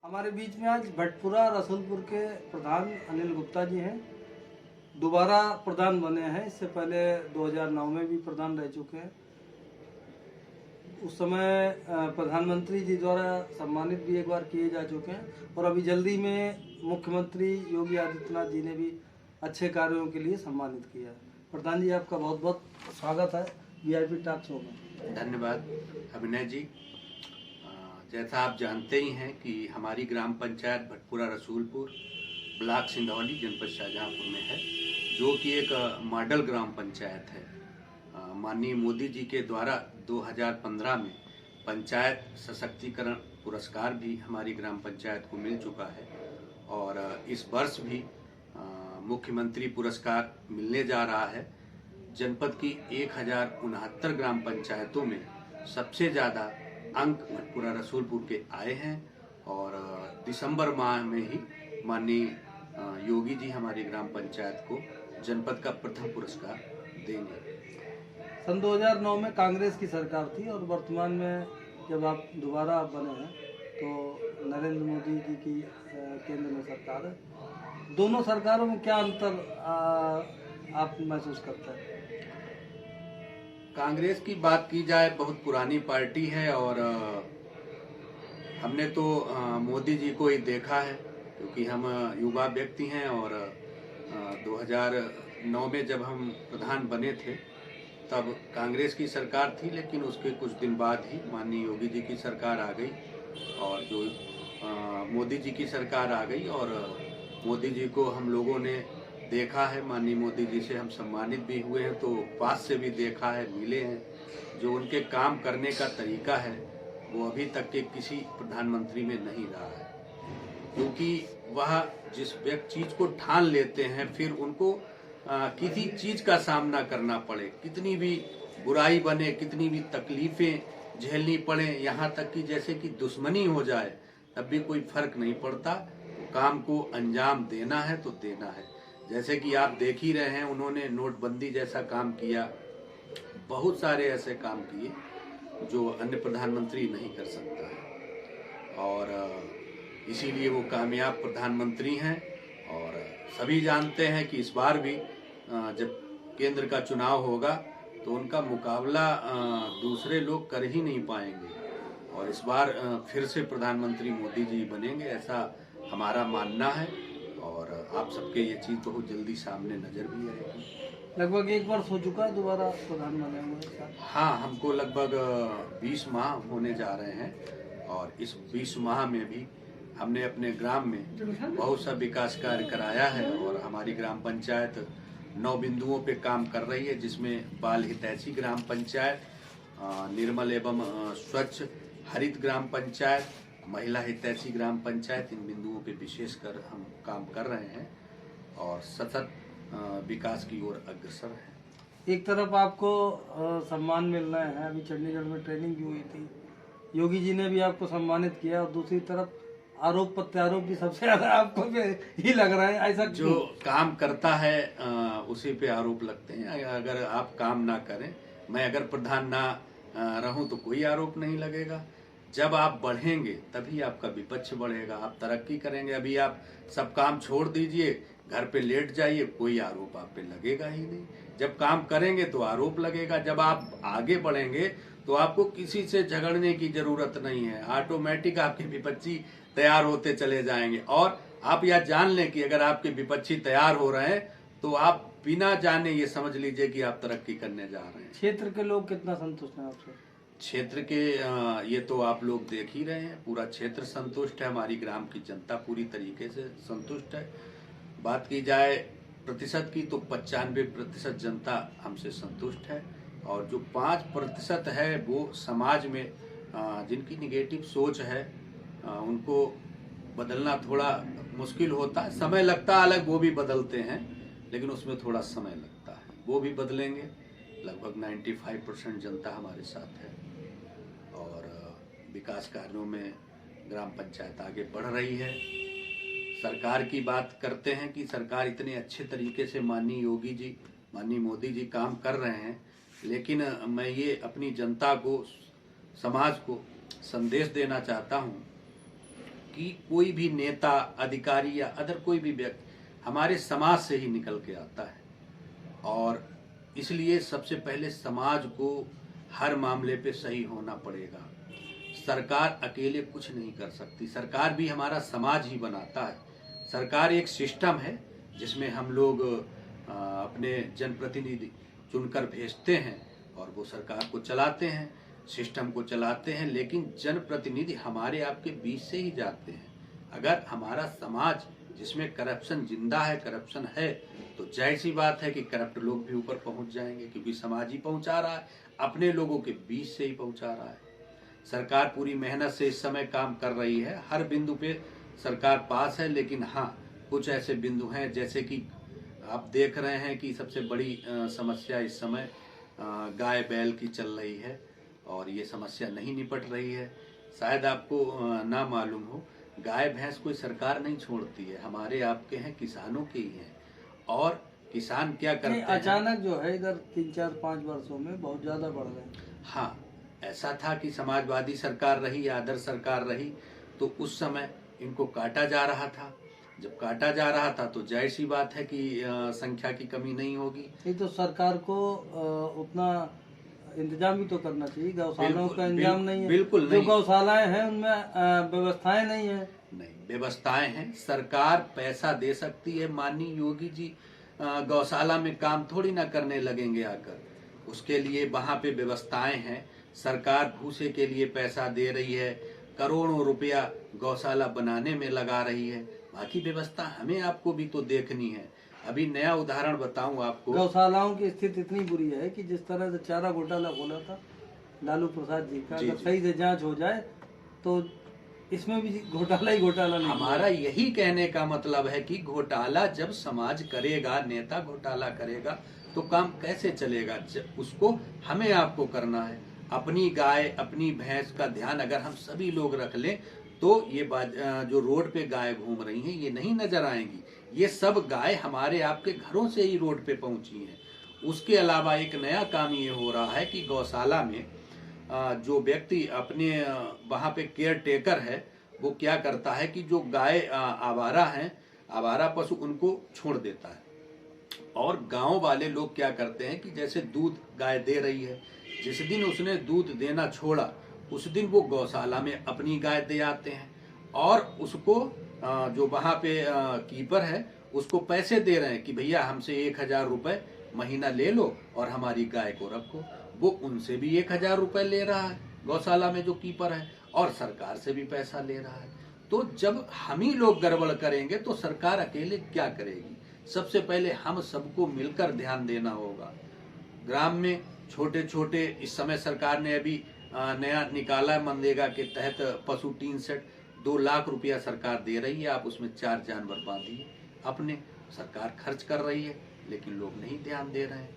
हमारे बीच में आज भटपुरा रसूलपुर के प्रधान अनिल गुप्ता जी हैं। दोबारा प्रधान बने हैं। इससे पहले 2009 में भी प्रधान रह चुके हैं। उस समय प्रधानमंत्री जी द्वारा सम्मानित भी एक बार किए जा चुके हैं और अभी जल्दी में मुख्यमंत्री योगी आदित्यनाथ जी ने भी अच्छे कार्यों के लिए सम्मानित किया। प्रधान जी, आपका बहुत बहुत स्वागत है वीआईपी टॉक शो में। धन्यवाद अभिनय जी। जैसा आप जानते ही हैं कि हमारी ग्राम पंचायत भटपुरा रसूलपुर ब्लॉक सिंधौली जनपद शाहजहांपुर में है, जो कि एक मॉडल ग्राम पंचायत है। माननीय मोदी जी के द्वारा 2015 में पंचायत सशक्तिकरण पुरस्कार भी हमारी ग्राम पंचायत को मिल चुका है और इस वर्ष भी मुख्यमंत्री पुरस्कार मिलने जा रहा है। जनपद की 1069 ग्राम पंचायतों में सबसे ज़्यादा अंक भटपुरा रसूलपुर के आए हैं और दिसंबर माह में ही माननीय योगी जी हमारी ग्राम पंचायत को जनपद का प्रथम पुरस्कार देंगे। सन 2009 में कांग्रेस की सरकार थी और वर्तमान में जब आप दोबारा बने हैं तो नरेंद्र मोदी जी की केंद्र में सरकार है। दोनों सरकारों में क्या अंतर आप महसूस करते हैं? कांग्रेस की बात की जाए, बहुत पुरानी पार्टी है और हमने तो मोदी जी को ही देखा है, क्योंकि हम युवा व्यक्ति हैं और 2009 में जब हम प्रधान बने थे तब कांग्रेस की सरकार थी, लेकिन उसके कुछ दिन बाद ही माननीय योगी जी की सरकार आ गई और जो मोदी जी की सरकार आ गई और मोदी जी को हम लोगों ने देखा है। माननीय मोदी जी से हम सम्मानित भी हुए हैं, तो पास से भी देखा है, मिले हैं। जो उनके काम करने का तरीका है वो अभी तक के किसी प्रधानमंत्री में नहीं रहा है, क्योंकि वह जिस चीज को ठान लेते हैं फिर उनको किसी चीज का सामना करना पड़े, कितनी भी बुराई बने, कितनी भी तकलीफें झेलनी पड़े, यहाँ तक कि जैसे कि दुश्मनी हो जाए तब भी कोई फर्क नहीं पड़ता। काम को अंजाम देना है तो देना है। जैसे कि आप देख ही रहे हैं, उन्होंने नोटबंदी जैसा काम किया, बहुत सारे ऐसे काम किए जो अन्य प्रधानमंत्री नहीं कर सकता है और इसीलिए वो कामयाब प्रधानमंत्री हैं। और सभी जानते हैं कि इस बार भी जब केंद्र का चुनाव होगा तो उनका मुकाबला दूसरे लोग कर ही नहीं पाएंगे और इस बार फिर से प्रधानमंत्री मोदी जी बनेंगे, ऐसा हमारा मानना है और आप सबके ये चीज बहुत जल्दी सामने नजर भी आएगी। लगभग 1 वर्ष हो चुका है दोबारा प्रधान बने हुए। हाँ, हमको लगभग 20 माह होने जा रहे हैं और इस 20 माह में भी हमने अपने ग्राम में बहुत सा विकास कार्य कराया है और हमारी ग्राम पंचायत 9 बिंदुओं पे काम कर रही है, जिसमें बाल हितैषी ग्राम पंचायत, निर्मल एवं स्वच्छ हरित ग्राम पंचायत, महिला हितैषी ग्राम पंचायत, इन बिंदुओं पे विशेषकर हम काम कर रहे हैं और सतत विकास की ओर अग्रसर है। एक तरफ आपको सम्मान मिल रहा है, अभी चंडीगढ़ में ट्रेनिंग भी हुई थी, योगी जी ने भी आपको सम्मानित किया, और दूसरी तरफ आरोप प्रत्यारोप भी सबसे ज्यादा आपको पे ही लग रहा है। ऐसा जो काम करता है उसी पे आरोप लगते हैं। अगर आप काम ना करें, मैं अगर प्रधान ना रहूं तो कोई आरोप नहीं लगेगा। जब आप बढ़ेंगे तभी आपका विपक्ष बढ़ेगा, आप तरक्की करेंगे। अभी आप सब काम छोड़ दीजिए, घर पे लेट जाइए, कोई आरोप आप पे लगेगा ही नहीं। जब काम करेंगे तो आरोप लगेगा। जब आप आगे बढ़ेंगे तो आपको किसी से झगड़ने की जरूरत नहीं है, ऑटोमेटिक आपके विपक्षी तैयार होते चले जाएंगे। और आप यह जान लें कि अगर आपके विपक्षी तैयार हो रहे हैं तो आप बिना जाने ये समझ लीजिए कि आप तरक्की करने जा रहे हैं। क्षेत्र के लोग कितना संतुष्ट हैं आपसे? क्षेत्र के ये तो आप लोग देख ही रहे हैं, पूरा क्षेत्र संतुष्ट है, हमारी ग्राम की जनता पूरी तरीके से संतुष्ट है। बात की जाए प्रतिशत की तो 95% जनता हमसे संतुष्ट है और जो 5% है वो समाज में जिनकी निगेटिव सोच है उनको बदलना थोड़ा मुश्किल होता है, समय लगता है। अलग वो भी बदलते हैं, लेकिन उसमें थोड़ा समय लगता है, वो भी बदलेंगे। लगभग 95% जनता हमारे साथ है और विकास कार्यों में ग्राम पंचायत आगे बढ़ रही है। सरकार की बात करते हैं कि सरकार इतने अच्छे तरीके से माननीय योगी जी, माननीय मोदी जी काम कर रहे हैं, लेकिन मैं ये अपनी जनता को, समाज को संदेश देना चाहता हूँ कि कोई भी नेता, अधिकारी या अदर कोई भी व्यक्ति हमारे समाज से ही निकल के आता है, और इसलिए सबसे पहले समाज को हर मामले पे सही होना पड़ेगा। सरकार अकेले कुछ नहीं कर सकती, सरकार भी हमारा समाज ही बनाता है। सरकार एक सिस्टम है जिसमें हम लोग अपने जनप्रतिनिधि चुनकर भेजते हैं और वो सरकार को चलाते हैं, सिस्टम को चलाते हैं, लेकिन जनप्रतिनिधि हमारे आपके बीच से ही जाते हैं। अगर हमारा समाज जिसमें करप्शन जिंदा है, करप्शन है, तो जाहिर सी बात है कि करप्ट लोग भी ऊपर पहुंच जाएंगे, क्योंकि समाज ही पहुंचा रहा है, अपने लोगों के बीच से ही पहुंचा रहा है। सरकार पूरी मेहनत से इस समय काम कर रही है, हर बिंदु पे सरकार पास है, लेकिन हाँ कुछ ऐसे बिंदु हैं जैसे कि आप देख रहे हैं कि सबसे बड़ी समस्या इस समय गाय बैल की चल रही है, और ये समस्या नहीं निपट रही है। शायद आपको ना मालूम हो, गाय भैंस कोई सरकार नहीं छोड़ती है, हमारे आपके हैं, किसानों के ही हैं। और किसान क्या करते हैं, अचानक जो है इधर 3-4-5 वर्षों में बहुत ज्यादा बढ़ गए। हाँ, ऐसा था कि समाजवादी सरकार रही या आदर्श सरकार रही तो उस समय इनको काटा जा रहा था। जब काटा जा रहा था तो जाहिर सी बात है कि संख्या की कमी नहीं होगी। ये तो सरकार को उतना इंतजाम भी तो करना चाहिए, गौशालाओं का इंतजाम नहीं है। बिल्कुल जो नहीं। गौशालाएं हैं उनमें व्यवस्थाएं नहीं है। नहीं, व्यवस्थाएं हैं, सरकार पैसा दे सकती है। माननीय योगी जी गौशाला में काम थोड़ी ना करने लगेंगे आकर, उसके लिए वहां पे व्यवस्थाएं हैं। सरकार भूसे के लिए पैसा दे रही है, करोड़ों रुपया गौशाला बनाने में लगा रही है, बाकी व्यवस्था हमें आपको भी तो देखनी है। अभी नया उदाहरण बताऊं आपको, गौशालाओं की स्थिति इतनी बुरी है कि जिस तरह से चारा घोटाला खोला था लालू प्रसाद जी का, अगर सही से जांच हो जाए तो इसमें भी घोटाला ही घोटाला नहीं। हमारा यही कहने का मतलब है कि घोटाला जब समाज करेगा, नेता घोटाला करेगा तो काम कैसे चलेगा? उसको हमें आपको करना है। अपनी गाय, अपनी भैंस का ध्यान अगर हम सभी लोग रख लें तो ये जो रोड पे गाय घूम रही हैं ये नहीं नजर आएंगी। ये सब गाय हमारे आपके घरों से ही रोड पे पहुंची हैं। उसके अलावा एक नया काम ये हो रहा है कि गौशाला में जो व्यक्ति अपने वहां पे केयर टेकर है, वो क्या करता है कि जो गाय आवारा हैं, आवारा पशु, उनको छोड़ देता है। और गांव वाले लोग क्या करते हैं कि जैसे दूध गाय दे रही है, जिस दिन उसने दूध देना छोड़ा उस दिन वो गौशाला में अपनी गाय दे आते हैं, और उसको जो वहां पे कीपर है उसको पैसे दे रहे हैं कि भैया हमसे 1000 रुपए महीना ले लो और हमारी गाय को रखो। वो उनसे भी 1000 रुपए ले रहा है गौशाला में जो कीपर है, और सरकार से भी पैसा ले रहा है। तो जब हम ही लोग गड़बड़ करेंगे तो सरकार अकेले क्या करेगी? सबसे पहले हम सबको मिलकर ध्यान देना होगा। ग्राम में छोटे छोटे, इस समय सरकार ने अभी नया निकाला है मनरेगा के तहत पशु टीन सेट, 2 लाख रुपया सरकार दे रही है। आप उसमें 4 जानवर बांधिए अपने, सरकार खर्च कर रही है, लेकिन लोग नहीं ध्यान दे रहे हैं।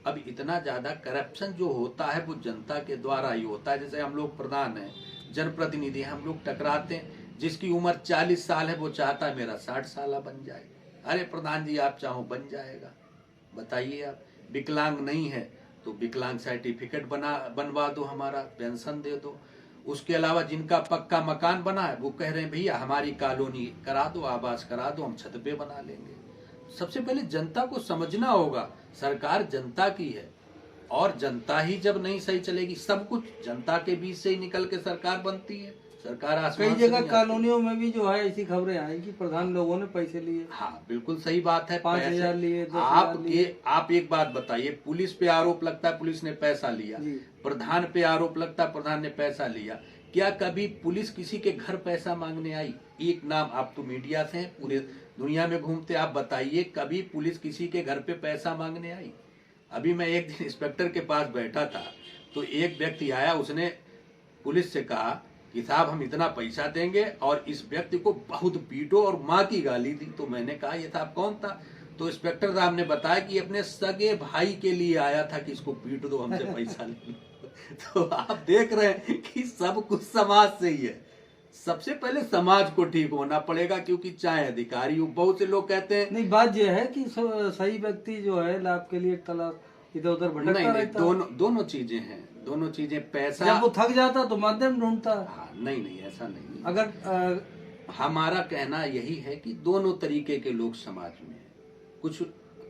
अब इतना ज्यादा करप्शन जो होता है वो जनता के द्वारा ही होता है। जैसे हम लोग प्रधान हैं, जनप्रतिनिधि, हम लोग टकराते हैं। जिसकी उम्र 40 साल है वो चाहता है मेरा 60 साल बन जाए। अरे प्रधान जी आप चाहो बन जाएगा, बताइए आप। विकलांग नहीं है तो विकलांग सर्टिफिकेट बनवा दो, हमारा पेंशन दे दो। उसके अलावा जिनका पक्का मकान बना है वो कह रहे हैं भैया हमारी कॉलोनी करा दो, आवास करा दो, हम छत पे बना लेंगे। सबसे पहले जनता को समझना होगा, सरकार जनता की है, और जनता ही जब नहीं सही चलेगी, सब कुछ जनता के बीच से ही निकल के सरकार बनती है। सरकार आसमान कई जगह कॉलोनियों में भी जो है ऐसी खबरें आई कि प्रधान लोगों ने पैसे लिए। हाँ बिल्कुल सही बात है, 5000 लिए, 10,000 लिए। आप एक बात बताइए, पुलिस पे आरोप लगता है पुलिस ने पैसा लिया, प्रधान पे आरोप लगता है प्रधान ने पैसा लिया। क्या कभी पुलिस किसी के घर पैसा मांगने आई? एक नाम, आप तो मीडिया से हैं, पूरे दुनिया में घूमते, आप बताइए कभी पुलिस किसी के घर पे पैसा मांगने आई? अभी मैं एक दिन इंस्पेक्टर के पास बैठा था तो एक व्यक्ति आया, उसने पुलिस से कहा कि साहब हम इतना पैसा देंगे और इस व्यक्ति को बहुत पीटो, और माँ की गाली दी। तो मैंने कहा ये साहब कौन था? तो इंस्पेक्टर साहब ने बताया कि अपने सगे भाई के लिए आया था कि इसको पीट दो, हमसे पैसा ले लो। तो आप देख रहे हैं कि सब कुछ समाज से ही है। सबसे पहले समाज को ठीक होना पड़ेगा, क्योंकि चाहे अधिकारी हो, बहुत से लोग कहते हैं नहीं, बात यह है कि सही व्यक्ति जो है लाभ के लिए तलाश इधर उधर भटकता नहीं रहता। दोनों चीजें हैं, दोनों चीजें। पैसा जब वो थक जाता तो माध्यम ढूंढता। हाँ, नहीं ऐसा नहीं। अगर हमारा कहना यही है कि दोनों तरीके के लोग समाज में हैं। कुछ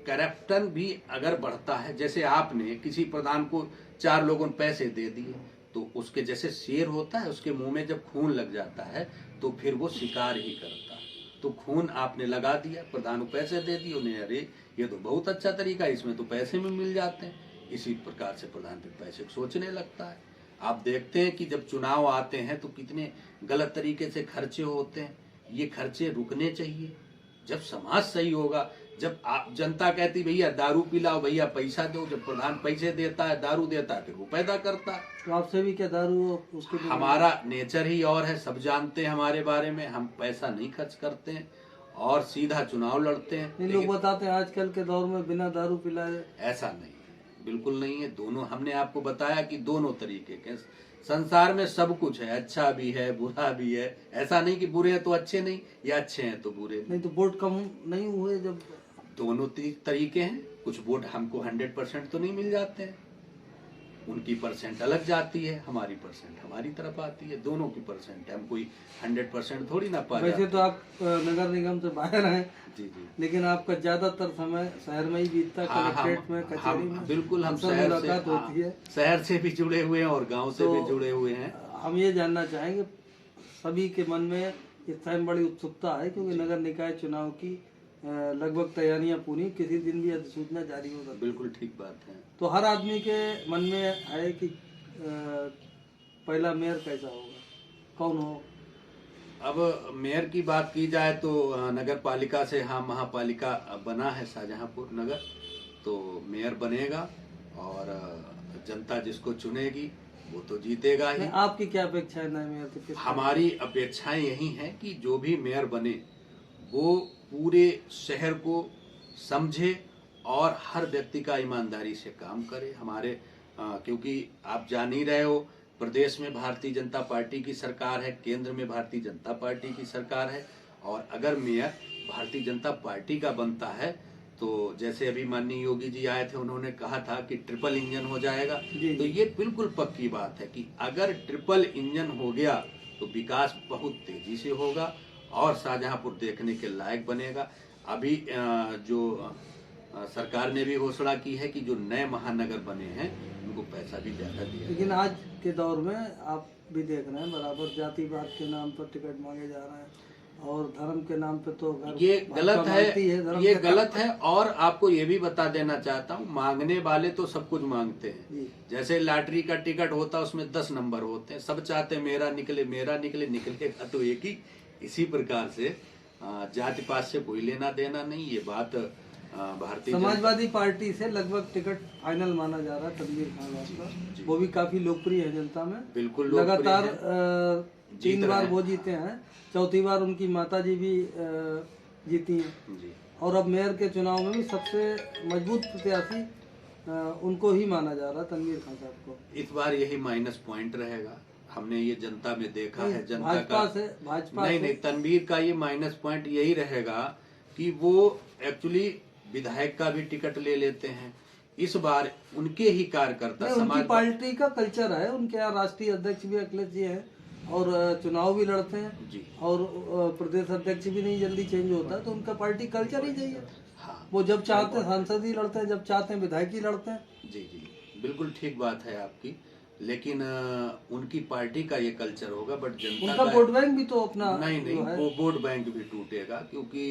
करप्शन भी अगर बढ़ता है, जैसे आपने किसी प्रधान को 4 लोगों ने पैसे दे दिए, तो उसके जैसे शेर होता है, उसके मुंह में जब खून लग जाता है तो फिर वो शिकार ही करता है। तो खून आपने लगा दिया, प्रधान को पैसे दे दिए, उन्हें अरे ये तो बहुत अच्छा तरीका है, इसमें तो पैसे में मिल जाते हैं, इसी प्रकार से प्रधान फिर पैसे सोचने लगता है। आप देखते हैं कि जब चुनाव आते हैं तो कितने गलत तरीके से खर्चे होते हैं। ये खर्चे रुकने चाहिए। जब समाज सही होगा, जब आप जनता कहती भैया दारू पिलाओ, भैया पैसा दो, जब प्रधान पैसे देता है, दारू देता है, फिर वो पैदा करता है। तो आपसे भी क्या दारू उसके लिए? हमारा नेचर ही और है, सब जानते हैं हमारे बारे में। हम पैसा नहीं खर्च करते हैं और सीधा चुनाव लड़ते हैं। लोग बताते हैं आजकल के दौर में बिना दारू पिलाए। ऐसा नहीं है, बिल्कुल नहीं है। दोनों, हमने आपको बताया कि दोनों तरीके के संसार में सब कुछ है, अच्छा भी है, बुरा भी है। ऐसा नहीं कि बुरे हैं तो अच्छे नहीं, या अच्छे हैं तो बुरे नहीं। तो वोट कम नहीं हुए जब? दोनों तरीके हैं। कुछ वोट हमको 100% तो नहीं मिल जाते हैं, उनकी परसेंट अलग जाती है, हमारी परसेंट हमारी तरफ आती है। दोनों की परसेंट है, हम कोई 100% थोड़ी ना पा जाते। वैसे तो आप नगर निगम से बाहर हैं जी, लेकिन आपका ज्यादातर समय शहर में ही बीतता है। कलेक्ट्रेट में, कचहरी में बिल्कुल हम मुलाकात होती है। शहर से भी जुड़े हुए हैं और गांव से भी जुड़े हुए हैं। हम ये जानना चाहेंगे, सभी के मन में इस टाइम बड़ी उत्सुकता है क्योंकि नगर निकाय चुनाव की लगभग तैयारियां पूरी, किसी दिन भी अधिसूचना जारी हो सकती है। बिल्कुल ठीक बात है। तो हर आदमी के मन में है कि पहला मेयर कैसा होगा, कौन हो? अब मेयर की बात की जाए तो नगर पालिका से हाँ महापालिका बना है शाहजहांपुर नगर, तो मेयर बनेगा और जनता जिसको चुनेगी वो तो जीतेगा ही। आपकी क्या अपेक्षा है नए मेयर से? हमारी अपेक्षाएं यही हैं कि जो भी मेयर बने वो पूरे शहर को समझे और हर व्यक्ति का ईमानदारी से काम करे। हमारे क्योंकि आप जान ही रहे हो, प्रदेश में भारतीय जनता पार्टी की सरकार है, केंद्र में भारतीय जनता पार्टी की सरकार है, और अगर मेयर भारतीय जनता पार्टी का बनता है तो जैसे अभी माननीय योगी जी आए थे, उन्होंने कहा था कि ट्रिपल इंजन हो जाएगा। तो ये बिल्कुल पक्की बात है कि अगर ट्रिपल इंजन हो गया तो विकास बहुत तेजी से होगा और शाहजहांपुर देखने के लायक बनेगा। अभी जो सरकार ने भी घोषणा की है कि जो नए महानगर बने हैं उनको पैसा भी ज्यादा दिया। लेकिन आज के दौर में आप भी देख रहे हैं बराबर जातिवाद के नाम पर टिकट मांगे जा रहे हैं और धर्म के नाम पे तो ये गलत है, ये गलत है। और आपको ये भी बता देना चाहता हूँ, मांगने वाले तो सब कुछ मांगते हैं। जैसे लॉटरी का टिकट होता है उसमें 10 नंबर होते हैं, सब चाहते हैं मेरा निकले, मेरा निकले, निकलेगा तो एक ही। इसी प्रकार से जाति पात से कोई लेना देना नहीं। ये बात भारतीय समाजवादी पार्टी से लगभग टिकट फाइनल माना जा रहा है तनवीर खान का, वो भी काफी लोकप्रिय है जनता में। बिल्कुल लगातार 3 बार वो जीते हैं, चौथी बार उनकी माता जी भी जीती हैं और अब मेयर के चुनाव में भी सबसे मजबूत प्रत्याशी उनको ही माना जा रहा है, तनवीर खान साहब को। इस बार यही माइनस पॉइंट रहेगा, हमने ये जनता में देखा है। जनता भाजपा का नहीं, तनवीर का ये माइनस पॉइंट यही रहेगा कि वो एक्चुअली विधायक का भी टिकट ले लेते हैं। इस बार उनके ही कार्यकर्ता, उनकी पार्टी का कल्चर है, उनके यहाँ राष्ट्रीय अध्यक्ष भी अखिलेश जी हैं और चुनाव भी लड़ते हैं जी, और प्रदेश अध्यक्ष भी नहीं जल्दी चेंज होता है, तो उनका पार्टी कल्चर ही यही है। हाँ, वो जब चाहते हैं सांसद ही लड़ते हैं, जब चाहते हैं विधायक ही लड़ते हैं। जी जी, बिल्कुल ठीक बात है आपकी। लेकिन उनकी पार्टी का ये कल्चर होगा, बट जनता उनका वोट बैंक भी तो अपना नहीं, वो वोट बैंक भी टूटेगा, क्योंकि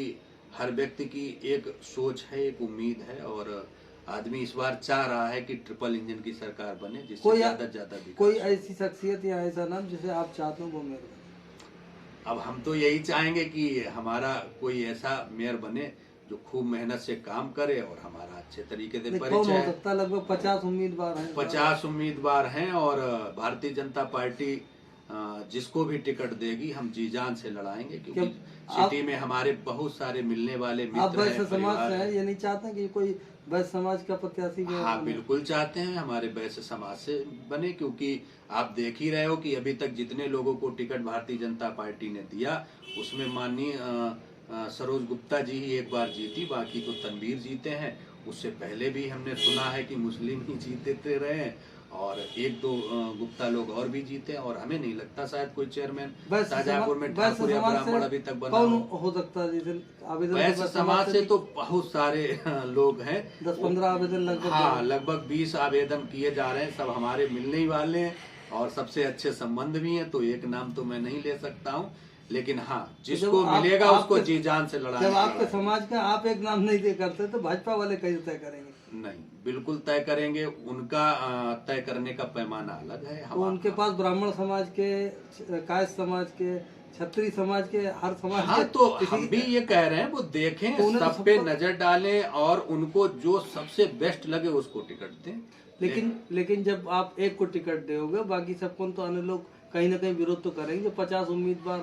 हर व्यक्ति की एक सोच है, एक उम्मीद है, और आदमी इस बार चाह रहा है कि ट्रिपल इंजन की सरकार बने, जिससे ज्यादा ज्यादा कोई ऐसी शख्सियत या ऐसा नाम जिसे आप चाहते हो वो मेयर बने? अब हम तो यही चाहेंगे कि हमारा कोई ऐसा मेयर बने जो खूब मेहनत से काम करे और हमारा अच्छे तरीके से परिचय हो सकता है। लगभग 50 उम्मीदवार हैं, 50 उम्मीदवार हैं, और भारतीय जनता पार्टी जिसको भी टिकट देगी हम जी जान से लड़ाएंगे, क्योंकि सिटी में हमारे बहुत सारे मिलने वाले मित्र हैं, समाज से हैं। ये नहीं चाहते कि कोई वैश्य समाज का प्रत्याशी भी? हाँ, बिल्कुल चाहते हैं हमारे वैश्य समाज से बने, क्योंकि आप देख ही रहे हो कि अभी तक जितने लोगों को टिकट भारतीय जनता पार्टी ने दिया उसमें माननीय सरोज गुप्ता जी ही एक बार जीती, बाकी तो तनवीर जीते हैं। उससे पहले भी हमने सुना है कि मुस्लिम ही जीतते रहे हैं और एक दो गुप्ता लोग और भी जीते, और हमें नहीं लगता शायद कोई चेयरमैन शाहजहाँपुर में ठाकुर या ब्राह्मण अभी तक बना कौन हो सकता है? जैसे आवेदन वैश्य समाज से तो बहुत सारे लोग हैं, 10-15 आवेदन लगभग। हाँ, लगभग 20 आवेदन किए जा रहे हैं, सब हमारे मिलने ही वाले हैं और सबसे अच्छे संबंध भी हैं, तो एक नाम तो मैं नहीं ले सकता हूँ, लेकिन हाँ, जिसको मिलेगा उसको जी जान से लड़ाएंगे। जब आपके समाज का आप एक नाम नहीं दे करते तो भाजपा वाले कैसे तय करेंगे? नहीं, बिल्कुल तय करेंगे, उनका तय करने का पैमाना अलग है। तो उनके पास ब्राह्मण समाज के, कायस्थ समाज के, क्षत्रिय समाज के, हर समाज हाँ, के, तो हम भी ये कह रहे हैं वो देखें, तो सब पे नजर डालें और उनको जो सबसे बेस्ट लगे उसको टिकट दें। लेकिन जब आप एक को टिकट दोगे, बाकी सबको तो अन्य लोग कहीं ना कहीं विरोध तो करेंगे। 50 उम्मीदवार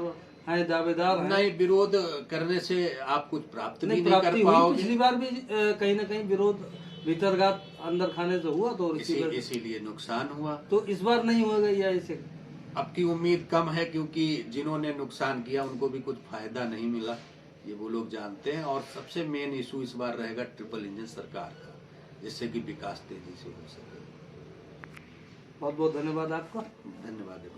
हैं, दावेदार हैं। नहीं, विरोध करने से आप कुछ प्राप्त भी नहीं कर हुई। पाओगे। पिछली बार भी कहीं ना कहीं विरोध भीतरघात अंदर खाने से हुआ, तो इसीलिए नुकसान हुआ। तो इस बार नहीं होगा या इसे? अब की उम्मीद कम है, क्योंकि जिन्होंने नुकसान किया उनको भी कुछ फायदा नहीं मिला, ये वो लोग जानते हैं। और सबसे मेन इशू इस बार रहेगा ट्रिपल इंजन सरकार का, जिससे कि विकास तेजी से हो सके। बहुत बहुत धन्यवाद आपका। धन्यवाद।